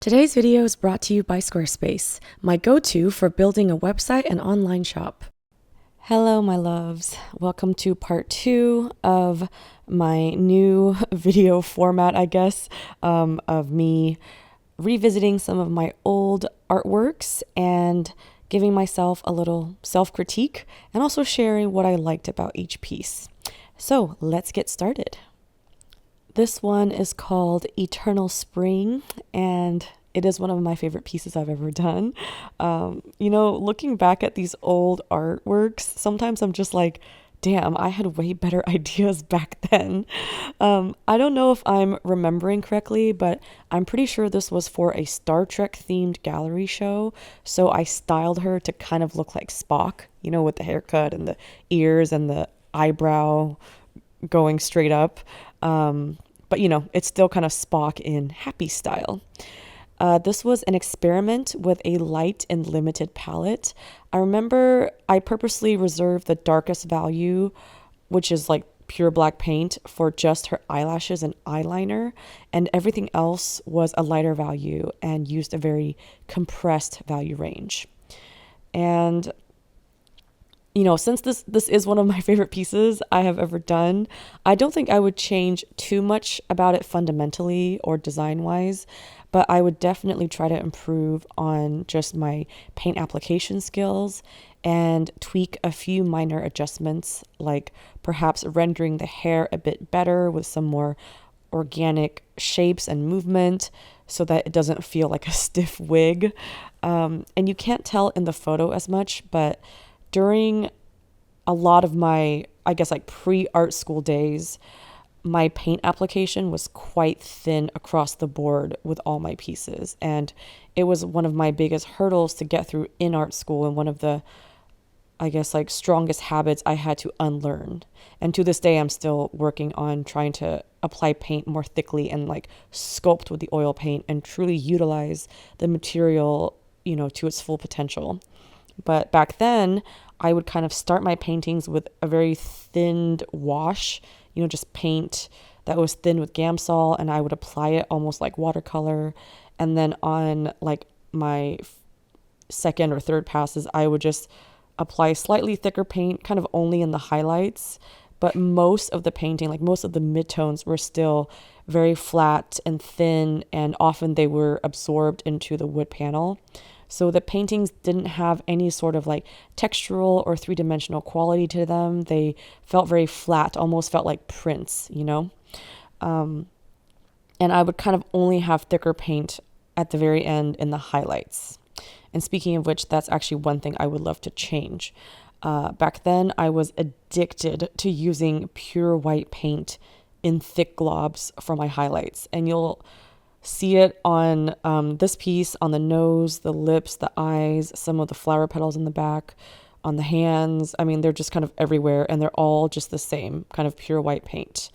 Today's video is brought to you by Squarespace, my go-to for building a website and online shop. Hello, my loves. Welcome to part 2 of my new video format, I guess, of me revisiting some of my old artworks and giving myself a little self-critique and also sharing what I liked about each piece. So let's get started. This one is called Eternal Spring, and it is one of my favorite pieces I've ever done. Looking back at these old artworks, sometimes I'm just like, damn, I had way better ideas back then. I don't know if I'm remembering correctly, but I'm pretty sure this was for a Star Trek themed gallery show. So I styled her to kind of look like Spock, with the haircut and the ears and the eyebrow going straight up. But it's still kind of Spock in happy style. This was an experiment with a light and limited palette. I remember I purposely reserved the darkest value, which is like pure black paint, for just her eyelashes and eyeliner, and everything else was a lighter value and used a very compressed value range. And since this is one of my favorite pieces I have ever done, I don't think I would change too much about it fundamentally or design-wise, but I would definitely try to improve on just my paint application skills and tweak a few minor adjustments, like perhaps rendering the hair a bit better with some more organic shapes and movement so that it doesn't feel like a stiff wig. And you can't tell in the photo as much, but during a lot of my, pre-art school days, my paint application was quite thin across the board with all my pieces. And it was one of my biggest hurdles to get through in art school, and one of the, strongest habits I had to unlearn. And to this day, I'm still working on trying to apply paint more thickly and sculpt with the oil paint and truly utilize the material, to its full potential. But back then, I would kind of start my paintings with a very thinned wash, just paint that was thin with Gamsol, and I would apply it almost like watercolor. And then on my second or third passes, I would just apply slightly thicker paint, kind of only in the highlights. But most of the painting, most of the midtones, were still very flat and thin, and often they were absorbed into the wood panel. So the paintings didn't have any sort of textural or three-dimensional quality to them. They felt very flat, almost felt like prints, And I would kind of only have thicker paint at the very end in the highlights. And speaking of which, that's actually one thing I would love to change. Back then, I was addicted to using pure white paint in thick globs for my highlights. And you'll see it on this piece, on the nose, the lips, the eyes, some of the flower petals in the back, on the hands. I mean, they're just kind of everywhere, and they're all just the same, kind of pure white paint.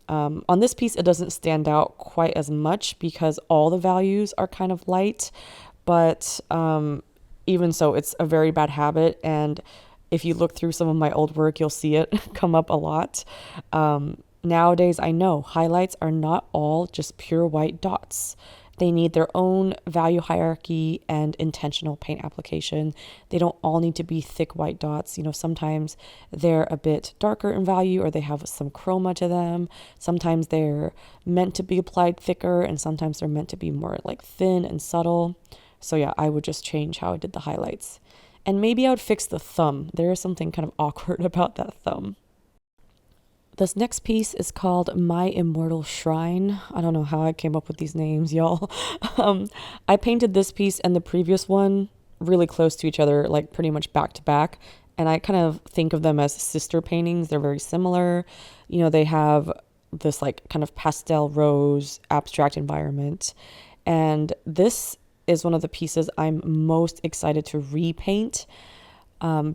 On this piece, it doesn't stand out quite as much because all the values are kind of light, but even so, it's a very bad habit, and if you look through some of my old work, you'll see it come up a lot. Nowadays, I know highlights are not all just pure white dots. They need their own value hierarchy and intentional paint application. They don't all need to be thick white dots. Sometimes they're a bit darker in value, or they have some chroma to them. Sometimes they're meant to be applied thicker, and sometimes they're meant to be more thin and subtle. So yeah, I would just change how I did the highlights. And maybe I would fix the thumb. There is something kind of awkward about that thumb. This next piece is called My Immortal Shrine. I don't know how I came up with these names, y'all. I painted this piece and the previous one really close to each other, pretty much back to back. And I kind of think of them as sister paintings. They're very similar. They have this kind of pastel rose abstract environment. And this is one of the pieces I'm most excited to repaint.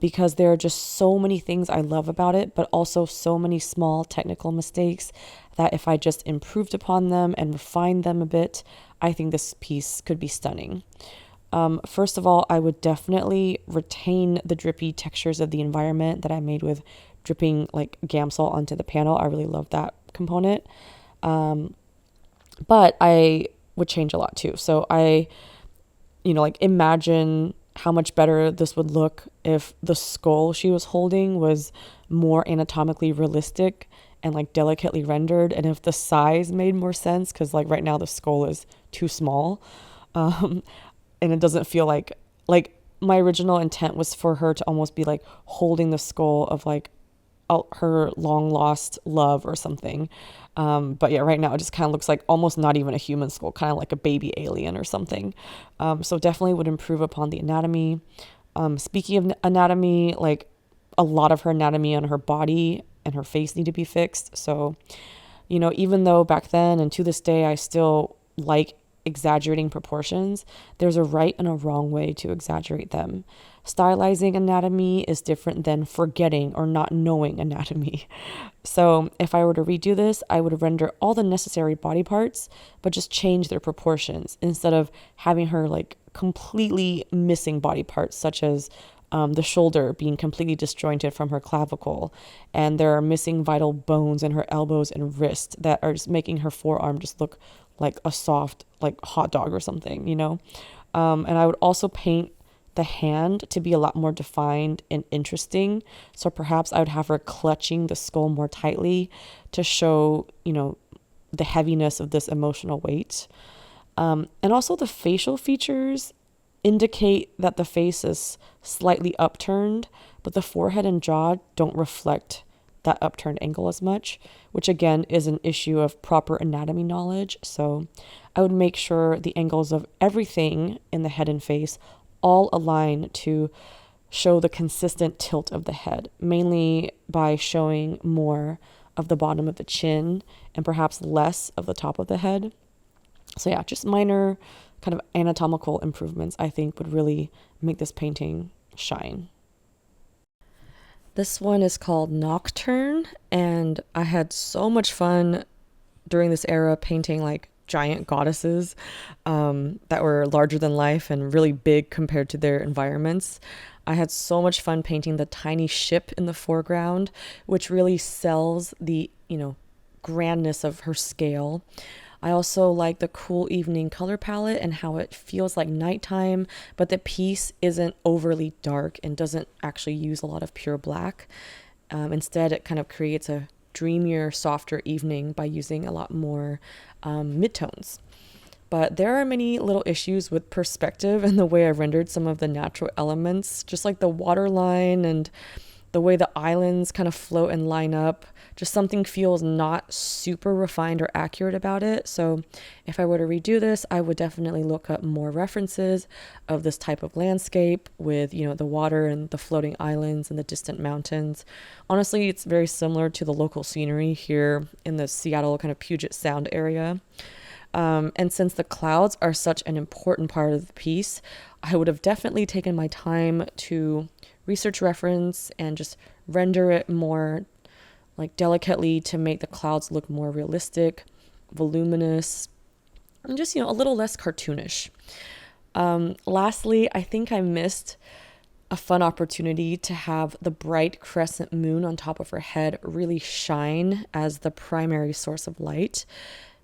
Because there are just so many things I love about it, but also so many small technical mistakes that if I just improved upon them and refined them a bit, I think this piece could be stunning. First of all, I would definitely retain the drippy textures of the environment that I made with dripping Gamsol onto the panel. I really love that component. But I would change a lot too. So I, like imagine how much better this would look if the skull she was holding was more anatomically realistic and like delicately rendered, and if the size made more sense, because like right now the skull is too small, and it doesn't feel like my original intent was for her to almost be like holding the skull of like her long lost love or something. But yeah, right now it just kind of looks like almost not even a human skull, kind of like a baby alien or something. So definitely would improve upon the anatomy. Speaking of anatomy, like a lot of her anatomy on her body and her face need to be fixed. So, even though back then and to this day, I still like exaggerating proportions, there's a right and a wrong way to exaggerate them. Stylizing anatomy is different than forgetting or not knowing anatomy. So if I were to redo this, I would render all the necessary body parts, but just change their proportions instead of having her like completely missing body parts, such as the shoulder being completely disjointed from her clavicle, and there are missing vital bones in her elbows and wrist that are just making her forearm just look like a soft like hot dog or something, and I would also paint the hand to be a lot more defined and interesting. So perhaps I would have her clutching the skull more tightly to show, the heaviness of this emotional weight. And also the facial features indicate that the face is slightly upturned, but the forehead and jaw don't reflect that upturned angle as much, which again is an issue of proper anatomy knowledge. So I would make sure the angles of everything in the head and face all align to show the consistent tilt of the head, mainly by showing more of the bottom of the chin and perhaps less of the top of the head. So yeah, just minor kind of anatomical improvements I think would really make this painting shine. This one is called Nocturne, and I had so much fun during this era painting like giant goddesses that were larger than life and really big compared to their environments. I had so much fun painting the tiny ship in the foreground, which really sells the, grandness of her scale. I also like the cool evening color palette and how it feels like nighttime, but the piece isn't overly dark and doesn't actually use a lot of pure black. Instead, it kind of creates a dreamier, softer evening by using a lot more midtones. But there are many little issues with perspective and the way I rendered some of the natural elements, just like the water line and the way the islands kind of float and line up. Just something feels not super refined or accurate about it. So if I were to redo this, I would definitely look up more references of this type of landscape with, the water and the floating islands and the distant mountains. Honestly, it's very similar to the local scenery here in the Seattle kind of Puget Sound area. And since the clouds are such an important part of the piece, I would have definitely taken my time to research reference and just render it more like delicately to make the clouds look more realistic, voluminous, and just, a little less cartoonish. Lastly, I think I missed a fun opportunity to have the bright crescent moon on top of her head really shine as the primary source of light.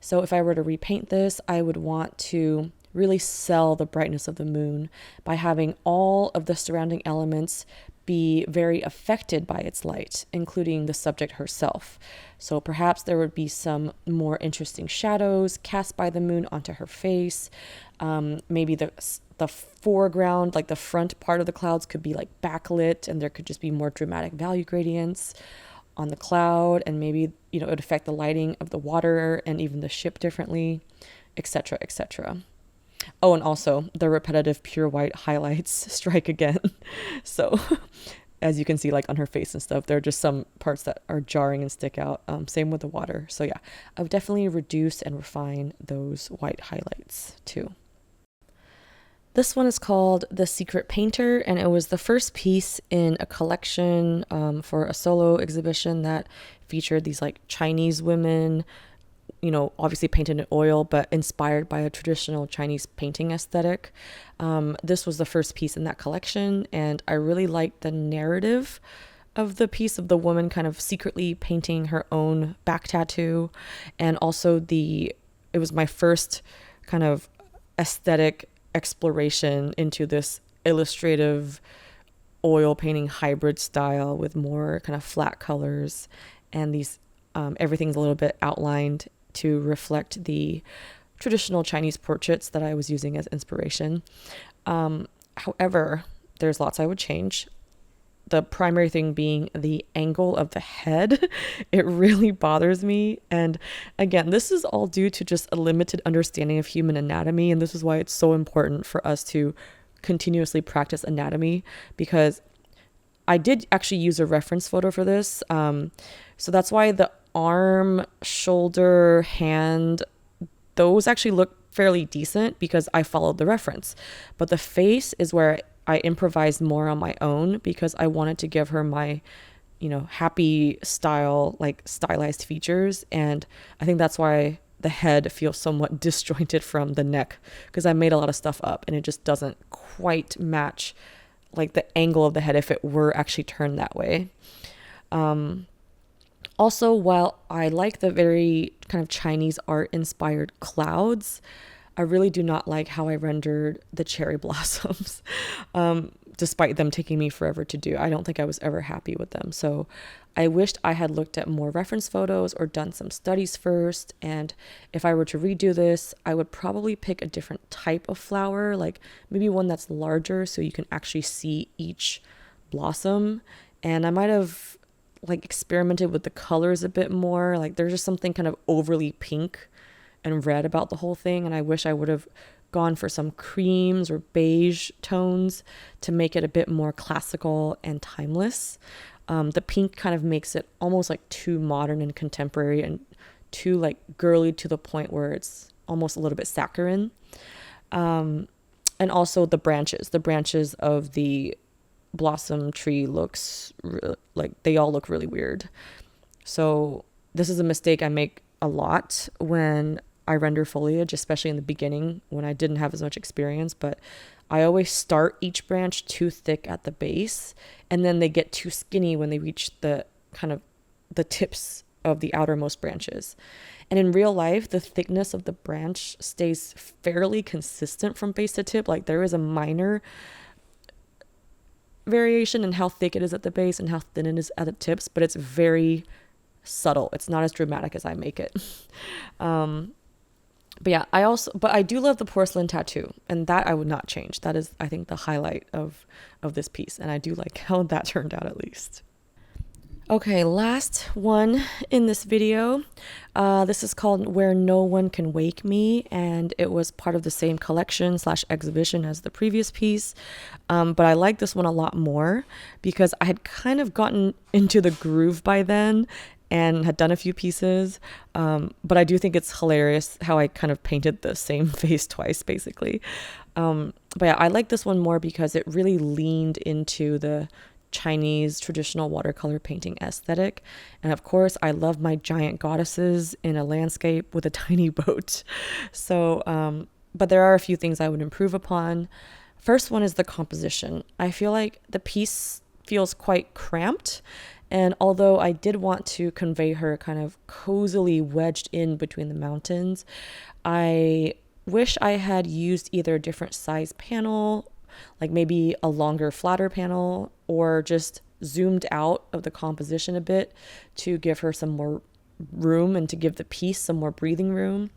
So if I were to repaint this, I would want to really sell the brightness of the moon by having all of the surrounding elements be very affected by its light, including the subject herself. So perhaps there would be some more interesting shadows cast by the moon onto her face. Maybe the foreground, like the front part of the clouds, could be like backlit, and there could just be more dramatic value gradients on the cloud, and maybe it would affect the lighting of the water and even the ship differently, etc., etc. Oh, and also the repetitive pure white highlights strike again. So as you can see, like on her face and stuff, there are just some parts that are jarring and stick out. Same with the water. So yeah, I would definitely reduce and refine those white highlights too. This one is called The Secret Painter, and it was the first piece in a collection for a solo exhibition that featured these like Chinese women, obviously painted in oil, but inspired by a traditional Chinese painting aesthetic. This was the first piece in that collection, and I really liked the narrative of the piece of the woman kind of secretly painting her own back tattoo. And also it was my first kind of aesthetic exploration into this illustrative oil painting hybrid style with more kind of flat colors, and these everything's a little bit outlined to reflect the traditional Chinese portraits that I was using as inspiration. However, there's lots I would change. The primary thing being the angle of the head. It really bothers me. And again, this is all due to just a limited understanding of human anatomy. And this is why it's so important for us to continuously practice anatomy, because I did actually use a reference photo for this. So that's why the arm, shoulder, hand, those actually look fairly decent because I followed the reference. But the face is where I improvised more on my own because I wanted to give her my, happy style, like stylized features. And I think that's why the head feels somewhat disjointed from the neck, because I made a lot of stuff up and it just doesn't quite match like the angle of the head if it were actually turned that way. Also, while I like the very kind of Chinese art inspired clouds, I really do not like how I rendered the cherry blossoms, despite them taking me forever to do. I don't think I was ever happy with them. So I wished I had looked at more reference photos or done some studies first. And if I were to redo this, I would probably pick a different type of flower, like maybe one that's larger so you can actually see each blossom. And I might have like experimented with the colors a bit more. Like there's just something kind of overly pink and red about the whole thing, and I wish I would have gone for some creams or beige tones to make it a bit more classical and timeless. The pink kind of makes it almost like too modern and contemporary and too like girly to the point where it's almost a little bit saccharine. And also the branches of the blossom tree looks like they all look really weird. So this is a mistake I make a lot when I render foliage, especially in the beginning when I didn't have as much experience, but I always start each branch too thick at the base, and then they get too skinny when they reach the kind of the tips of the outermost branches. And in real life, the thickness of the branch stays fairly consistent from base to tip. Like there is a minor variation in how thick it is at the base and how thin it is at the tips, but it's very subtle. It's not as dramatic as I make it. But yeah, I do love the porcelain tattoo, and that I would not change. That is, I think, the highlight of this piece, and I do like how that turned out at least. Okay, last one in this video. This is called Where No One Can Wake Me, and it was part of the same collection / exhibition as the previous piece. But I like this one a lot more because I had kind of gotten into the groove by then and had done a few pieces. But I do think it's hilarious how I kind of painted the same face twice, basically. But yeah, I like this one more because it really leaned into the Chinese traditional watercolor painting aesthetic. And of course, I love my giant goddesses in a landscape with a tiny boat. So, but there are a few things I would improve upon. First one is the composition. I feel like the piece feels quite cramped. And although I did want to convey her kind of cozily wedged in between the mountains, I wish I had used either a different size panel, like maybe a longer, flatter panel, or just zoomed out of the composition a bit to give her some more room and to give the piece some more breathing room.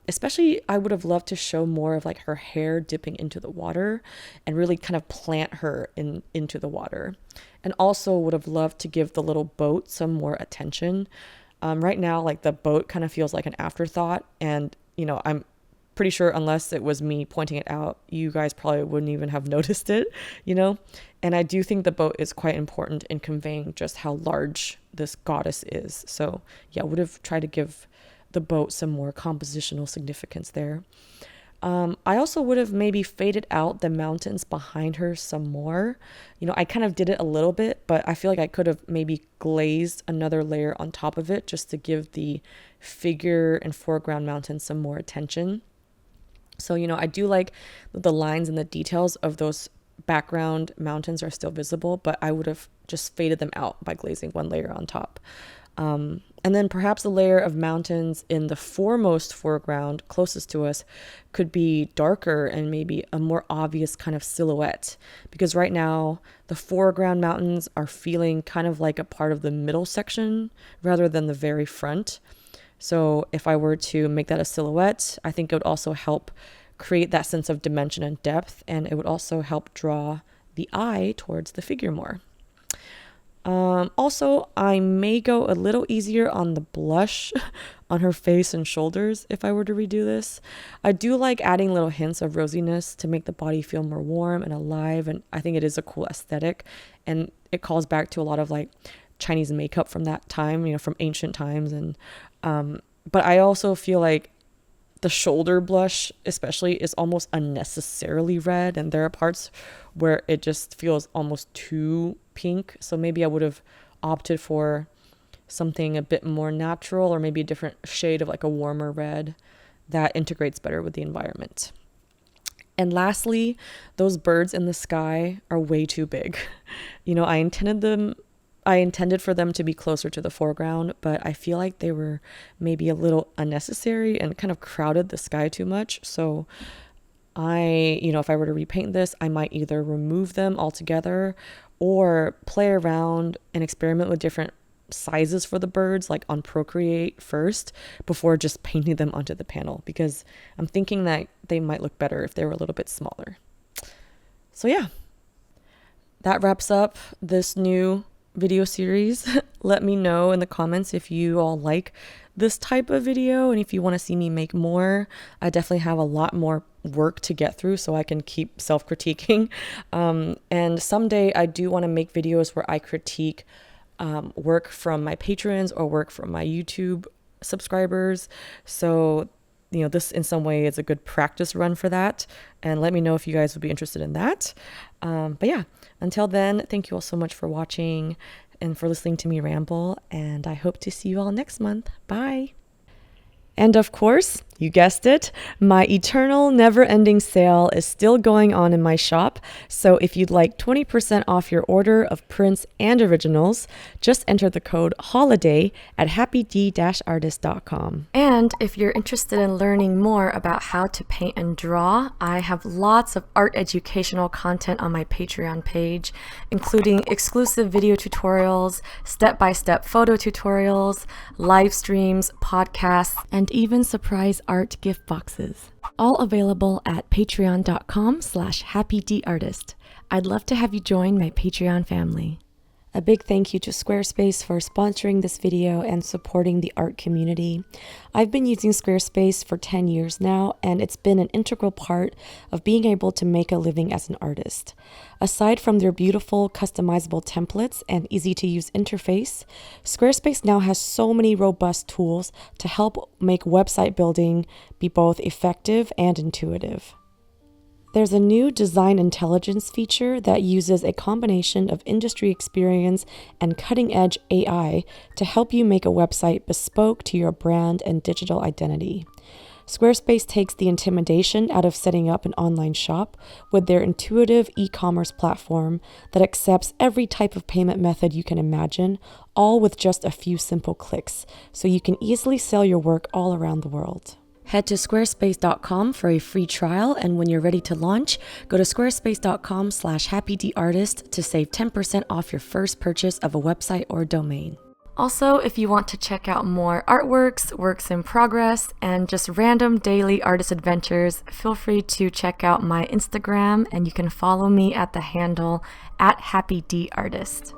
Especially, I would have loved to show more of like her hair dipping into the water and really kind of plant her into the water. And also would have loved to give the little boat some more attention. Right now, like the boat kind of feels like an afterthought, and I'm pretty sure unless it was me pointing it out, you guys probably wouldn't even have noticed it, And I do think the boat is quite important in conveying just how large this goddess is. So yeah, I would have tried to give the boat some more compositional significance there. I also would have maybe faded out the mountains behind her some more. I kind of did it a little bit, but I feel like I could have maybe glazed another layer on top of it just to give the figure and foreground mountains some more attention. So, I do like the lines and the details of those background mountains are still visible, but I would have just faded them out by glazing one layer on top. And then perhaps a layer of mountains in the foremost foreground closest to us could be darker and maybe a more obvious kind of silhouette. Because right now, the foreground mountains are feeling kind of like a part of the middle section rather than the very front. So if I were to make that a silhouette, I think it would also help create that sense of dimension and depth, and it would also help draw the eye towards the figure more. Also, I may go a little easier on the blush on her face and shoulders if I were to redo this. I do like adding little hints of rosiness to make the body feel more warm and alive, and I think it is a cool aesthetic, and it calls back to a lot of like Chinese makeup from that time, from ancient times. And but I also feel like the shoulder blush especially is almost unnecessarily red, and there are parts where it just feels almost too pink. So maybe I would have opted for something a bit more natural, or maybe a different shade of like a warmer red that integrates better with the environment. And lastly, those birds in the sky are way too big. I intended for them to be closer to the foreground, but I feel like they were maybe a little unnecessary and kind of crowded the sky too much. So if I were to repaint this, I might either remove them altogether or play around and experiment with different sizes for the birds, like on Procreate first, before just painting them onto the panel, because I'm thinking that they might look better if they were a little bit smaller. So yeah, that wraps up this new video series. Let me know in the comments if you all like this type of video and if you want to see me make more. I definitely have a lot more work to get through so I can keep self-critiquing. And someday I do want to make videos where I critique work from my patrons or work from my YouTube subscribers. So this in some way is a good practice run for that. And let me know if you guys would be interested in that. But yeah, until then, thank you all so much for watching and for listening to me ramble. And I hope to see you all next month. Bye. And of course, you guessed it, my eternal never-ending sale is still going on in my shop. So if you'd like 20% off your order of prints and originals, just enter the code HOLIDAY at happyd-artist.com. And if you're interested in learning more about how to paint and draw, I have lots of art educational content on my Patreon page, including exclusive video tutorials, step-by-step photo tutorials, live streams, podcasts, and even surprise art gift boxes. All available at patreon.com/happydartist. I'd love to have you join my Patreon family. A big thank you to Squarespace for sponsoring this video and supporting the art community. I've been using Squarespace for 10 years now, and it's been an integral part of being able to make a living as an artist. Aside from their beautiful customizable templates and easy-to-use interface, Squarespace now has so many robust tools to help make website building be both effective and intuitive. There's a new design intelligence feature that uses a combination of industry experience and cutting-edge AI to help you make a website bespoke to your brand and digital identity. Squarespace takes the intimidation out of setting up an online shop with their intuitive e-commerce platform that accepts every type of payment method you can imagine, all with just a few simple clicks, so you can easily sell your work all around the world. Head to squarespace.com for a free trial, and when you're ready to launch, go to squarespace.com/happydartist to save 10% off your first purchase of a website or domain. Also, if you want to check out more artworks, works in progress, and just random daily artist adventures, feel free to check out my Instagram, and you can follow me at the handle @happydartist.